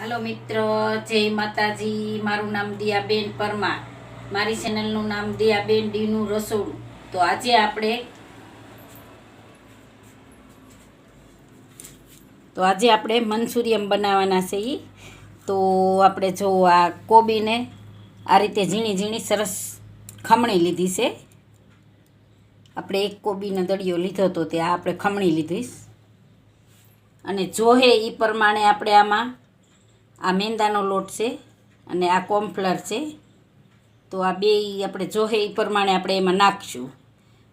Hello मित्रों, जय माताजी। मारू नाम दियाबेन परमार। मारी चेनलनु नाम दियाबेन डीनु रसोड़ू। तो આજે આપણે મંચુરિયમ બનાવવાના છે। તો આપણે જો આ કોબીને આ રીતે ઝીણી ઝીણી સરસ ખમણી લીધી છે। આપણે એક કોબીનો દળિયો લીધો તો તે આપણે ખમણી લીધીશ અને જોહે એ પ્રમાણે આપણે આમાં આ મેંદાનો લોટ છે અને આ કોર્નફ્લોર છે। તો આ બે આપણે જોહે એ પ્રમાણે આપણે એમાં નાખશું।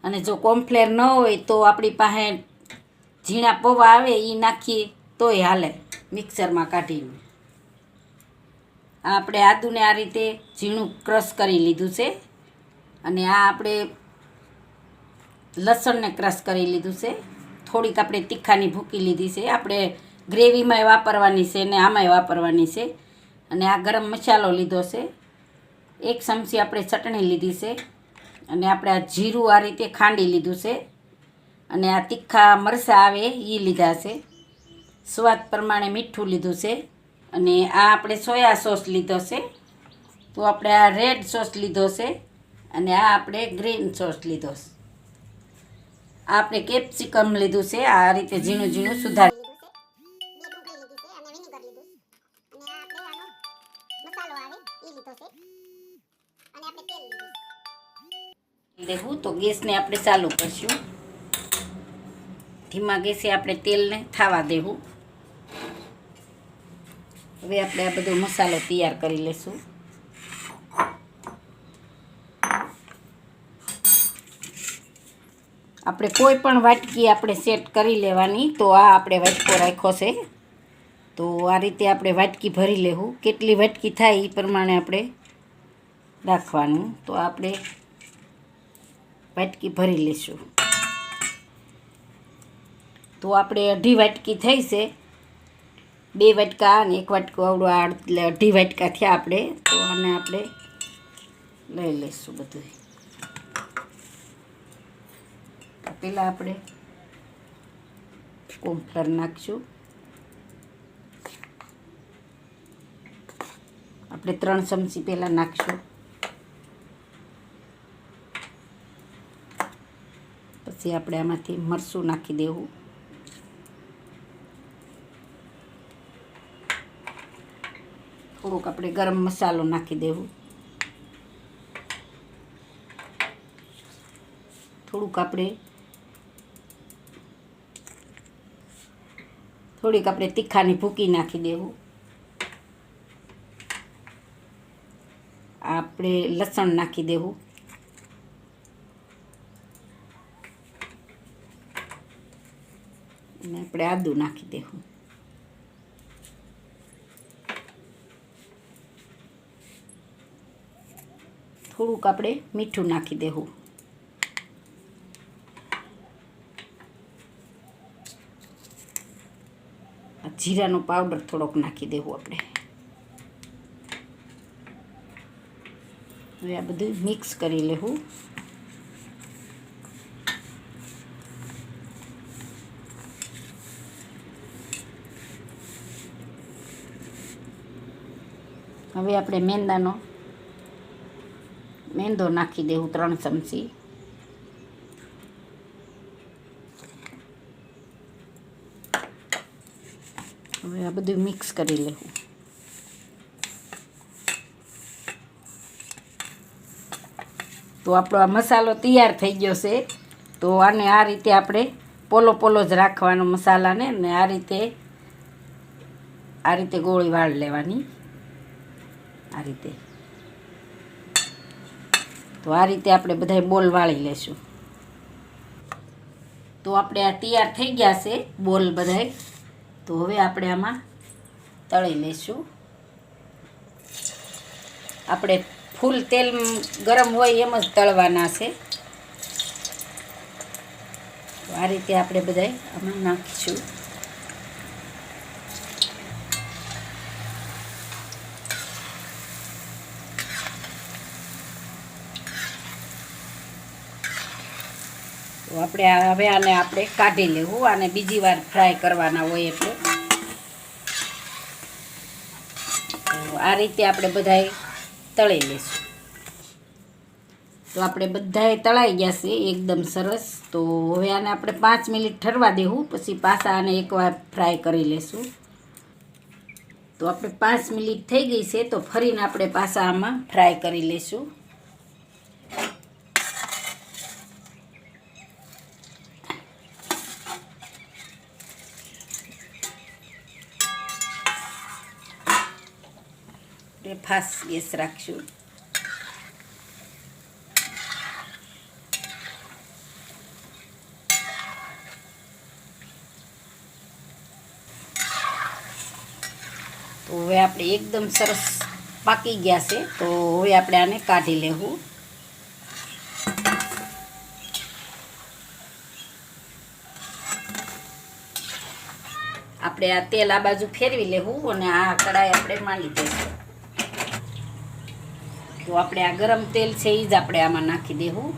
અને જો કોર્નફ્લોર ન હોય તો આપણી પાસે ઝીણા પૌવા આવે એ નાખીએ તોય હાલે મિક્સરમાં કાઢીને। આ આપણે આદુને આ રીતે ઝીણું ક્રશ કરી લીધું છે અને આ આપણે લસણને ક્રશ કરી લીધું છે। થોડીક આપણે તીખાની ભૂકી લીધી છે। આપણે ગ્રેવીમાંય વાપરવાની છે ને આમાંય વાપરવાની છે। અને આ ગરમ મસાલો લીધો છે। 1 ચમચી આપણે ચટણી લીધી છે અને આપણે આ જીરું આ રીતે ખાંડી લીધું છે અને આ તીખા મરચાં આવે એ લીધા છે। સ્વાદ પ્રમાણે મીઠું લીધું છે અને આ આપણે સોયા સોસ લીધો છે। તો આપણે આ રેડ સોસ લીધો છે અને આ આપણે ગ્રીન સોસ લીધો છે। આ આપણે કેપ્સિકમ લીધું છે આ રીતે ઝીણું ઝીણું સુધારી દેવું। તો ગેસને આપણે ચાલુ કરશું। ધીમા ગેસે આપણે તેલને થાવા દેવું। હવે આપણે આ બધો મસાલો તૈયાર કરી લેશું। આપણે કોઈ પણ વાટકી આપણે સેટ કરી લેવાની। તો આ આપણે વાટકો રાખ્યો છે તો આ રીતે આપણે વાટકી ભરી લેવું। કેટલી વાટકી થાય એ પ્રમાણે આપણે રાખવાનું। તો આપણે વાટકી ભરી લેશું। તો આપણે 1.5 વાટકી થઈ છે। 2 વાટકા અને 1 વાટકો આવડો એટલે 1.5 વાટકા થયા આપણે। તો આને આપણે લઈ લઈશું બધું। પહેલાં આપણે કોર્નફ્લોર નાખશું। આપણે 3 ચમચી પહેલાં નાખશું। પછી આપણે આમાંથી મરચું નાખી દેવું। થોડુંક આપણે ગરમ મસાલો નાખી દેવું। થોડીક આપણે તીખાની ભૂકી નાખી દેવું। આપણે લસણ નાખી દેવું અને આપણે આદુ નાખી દેવું। થોડુંક આપણે મીઠું નાખી દેવું। જીરાનો પાવડર થોડોક નાખી દેવું આપણે। હવે આ બધું મિક્સ કરી લેવું। હવે આપણે મેંદો નાખી દેવું 3 ચમચી। હવે આ બધું મિક્સ કરી લેવું। તો આપણો આ મસાલો તૈયાર થઈ ગયો છે। તો આને આ રીતે આપણે પોલો પોલો જ રાખવાનો મસાલાને ને આ રીતે ગોળી વાળ લેવાની। આ રીતે તો આ રીતે આપણે બધાય બોલ વાળી લેશું। તો આપણે આ તૈયાર થઈ ગયા છે બોલ બધાય। તો હવે આપણે આમાં તળી લઈશું। આપણે ફૂલ તેલ ગરમ હોય એમ જ તળવાના છે। તો આ રીતે આપણે બધાય આમાં નાખીશું। તો આપણે હવે આને આપણે કાઢી લેવું। આને બીજી વાર ફ્રાય કરવાના હોય એટલે આ રીતે આપણે બધાય તળી લઈશું. તો આપણે બધાય તળાઈ ગયા છે એકદમ સરસ. તો હવે આને આપણે 5 મિનિટ ઠરવા દેવું, પછી પાછા આને એકવાર ફ્રાય કરી લઈશું. તો આપણે 5 મિનિટ થઈ ગઈ છે, તો ફરીને આપણે પાછા આમાં ફ્રાય કરી લઈશું. ફાસ્ટ ગેસ રાખશું. તો હવે આપણે એકદમ સરસ પાકી ગયા છે. તો હવે આપણે આને કાઢી લેવું. આપણે આ તેલ આ બાજુ ફેરવી લેવું અને આ કઢાઈ આપણે માંડી દઈશું. તો આપણે આ ગરમ તેલ છે એ જ આપણે આમાં નાખી દેવું.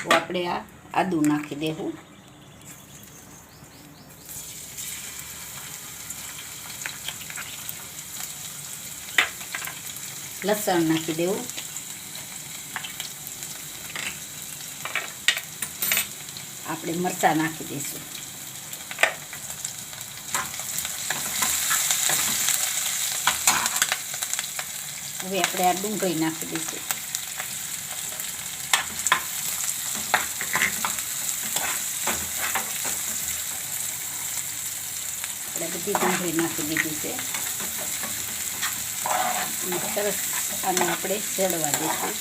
તો આપણે આ આદું નાખી દેવું. લસણ નાખી દેવું. આપણે મરચાં નાખી દઈશું. હવે આપણે આ ડુંગળી નાખી દઈશું. આપણે બધી ડુંગળી નાખી દીધી છે. સરસ આને આપણે ચડવા દઈશું.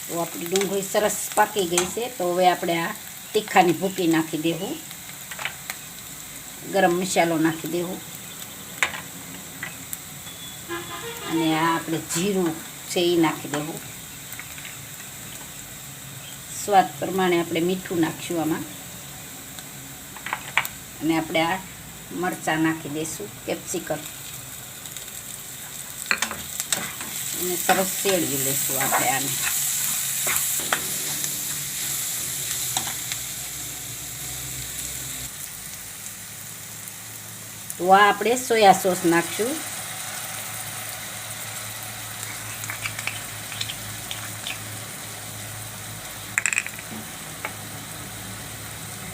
તો આપણી ડુંગળી સરસ પાકી ગઈ છે. તો હવે આપણે આ તીખાની ભૂકી નાખી દેવું. ગરમ મસાલો નાખી દેવું. અને આ આપણે જીરું છે એ નાખી દેવું. સ્વાદ પ્રમાણે આપણે મીઠું નાખીશું આમાં. અને આપણે આ મરચાં નાખી દઈશું, કેપ્સિકમ. અને સરસ શેળવી લઈશું આપણે આને. તો આ આપણે સોયા સોસ નાખશું.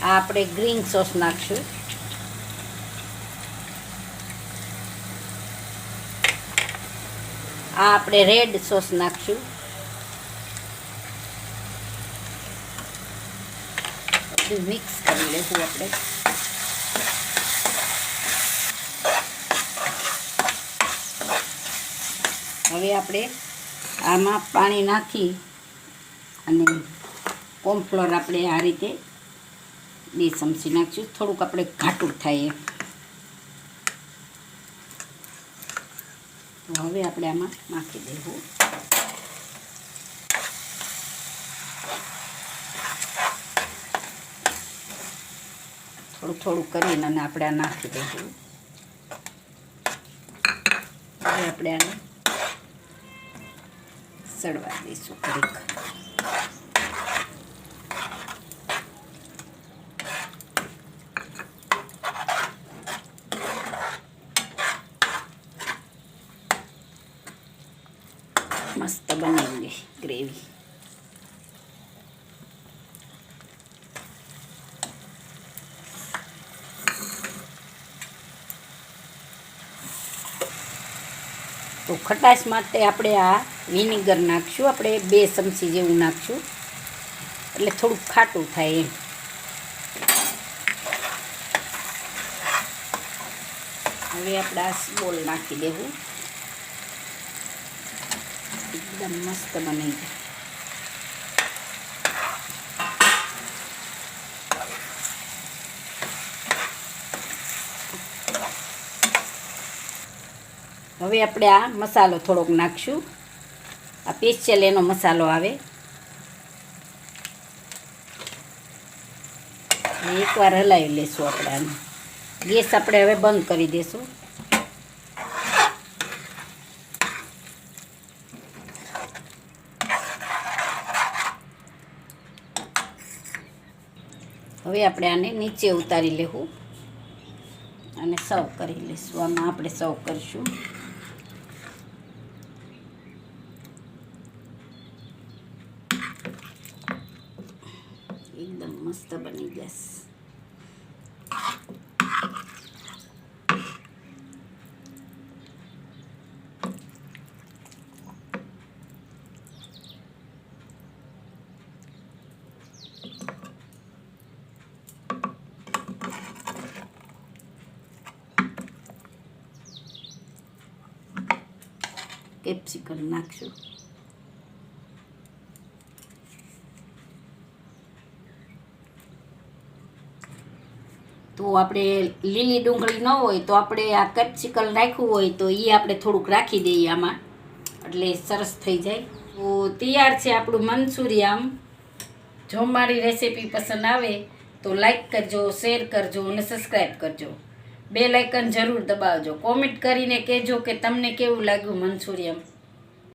આ આપણે ગ્રીન સોસ નાખશું. આ આપણે રેડ સોસ નાખશું. બધું મિક્સ કરી લઈશું આપણે. હવે આપણે આમાં પાણી નાખી અને કોર્નફ્લોર આપણે આ રીતે 2 ચમચી નાખીશું. થોડુંક આપણે ઘાટું થાય. તો હવે આપણે આમાં નાખી દેવું. થોડું થોડું કરીને અને આપણે આ નાખી દઈશું. હવે આપણે આને સડવા દઈશું ઘડીક. મસ્ત બની ગઈ ગ્રેવી. તો ખટાશ માટે આપણે આ વિનેગર નાખશું. આપણે 2 ચમચી જેવું નાખશું, એટલે થોડુંક ખાટું થાય એમ. હવે આપણે આ બોલ નાખી દેવું. એકદમ મસ્ત બની જાય. હવે આપણે આ મસાલો થોડોક નાખશું. આ સ્પેશિયલ એનો મસાલો આવે. એકવાર હલાવી લેશું આપણે આને. ગેસ આપણે હવે બંધ કરી દઈશું. હવે આપણે આને નીચે ઉતારી લેવું અને સર્વ કરી લઈશું. આમાં આપણે સર્વ કરીશું. એકદમ મસ્ત બની જશે. કેપ્સિકમ નાખશું. તો આપણે લીલી ડુંગળી ન હોય તો આપણે આ કેપ્સિકમ નાખ્યું હોય તો એ આપણે થોડુંક રાખી દઈએ આમાં, એટલે સરસ થઈ જાય. તો તૈયાર છે આપણું મંચુરિયન. જો મારી રેસીપી પસંદ આવે તો લાઈક કરજો, શેર કરજો અને સબસ્ક્રાઈબ કરજો. બેલ આઇકન જરૂર દબાવજો. કોમેન્ટ કરીને કહેજો કે તમને કેવું લાગ્યું મંચુરિયન.